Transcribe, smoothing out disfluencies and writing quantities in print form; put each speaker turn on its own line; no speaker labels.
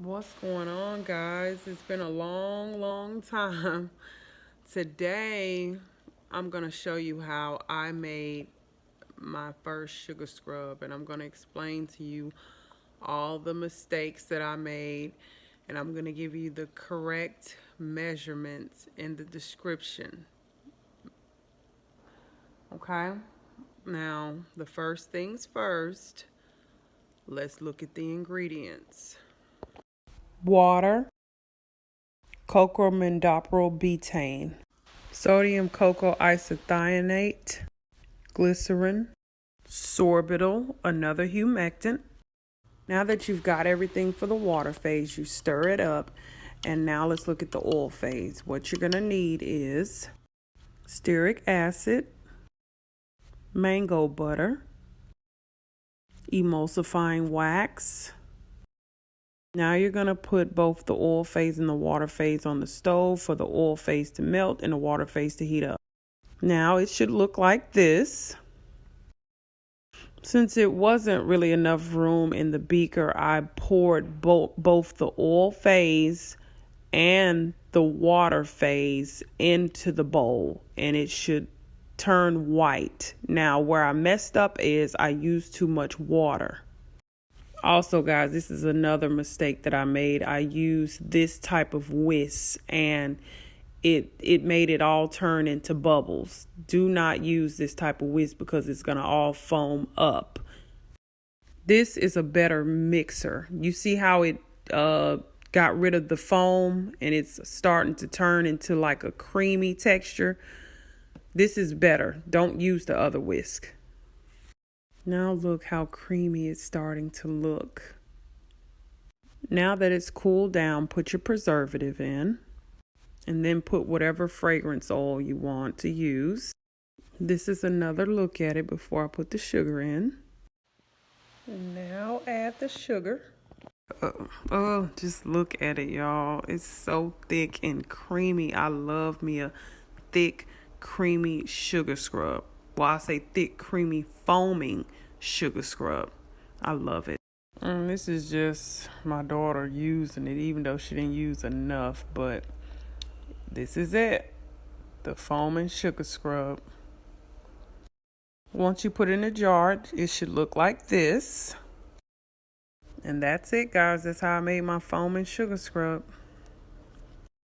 What's going on, guys? It's been a long time. Today, I'm going to show you how I made my first sugar scrub, and I'm going to explain to you all the mistakes that I made, and I'm going to give you the correct measurements in the description. Okay? Now, the first things first, let's look at the ingredients. Water, cocamidopyl betaine, sodium cocoa isothianate, glycerin, sorbital, another humectant. Now that you've got everything for the water phase, you stir it up. And now let's look at the oil phase. What you're going to need is steric acid, mango butter, emulsifying wax. Now you're going to put both the oil phase and the water phase on the stove for the oil phase to melt and the water phase to heat up. Now it should look like this. Since it wasn't really enough room in the beaker, I poured both the oil phase and the water phase into the bowl, and it should turn white. Now where I messed up is I used too much water. Also, guys, this is another mistake that I made. I used this type of whisk, and it made it all turn into bubbles. Do not use this type of whisk because it's going to all foam up. This is a better mixer. You see how it got rid of the foam and it's starting to turn into like a creamy texture? This is better. Don't use the other whisk. Now look how creamy it's starting to look. Now that it's cooled down, put your preservative in and then put whatever fragrance oil you want to use. This is another look at it before I put the sugar in. And now add the sugar. Just look at it, y'all. It's so thick and creamy. I love me a thick, creamy sugar scrub. Well, I say thick, creamy, foaming sugar scrub. I love it. This is just my daughter using it, even though she didn't use enough. But this is it. The foaming sugar scrub. Once you put it in a jar, it should look like this. And that's it, guys. That's how I made my foaming sugar scrub.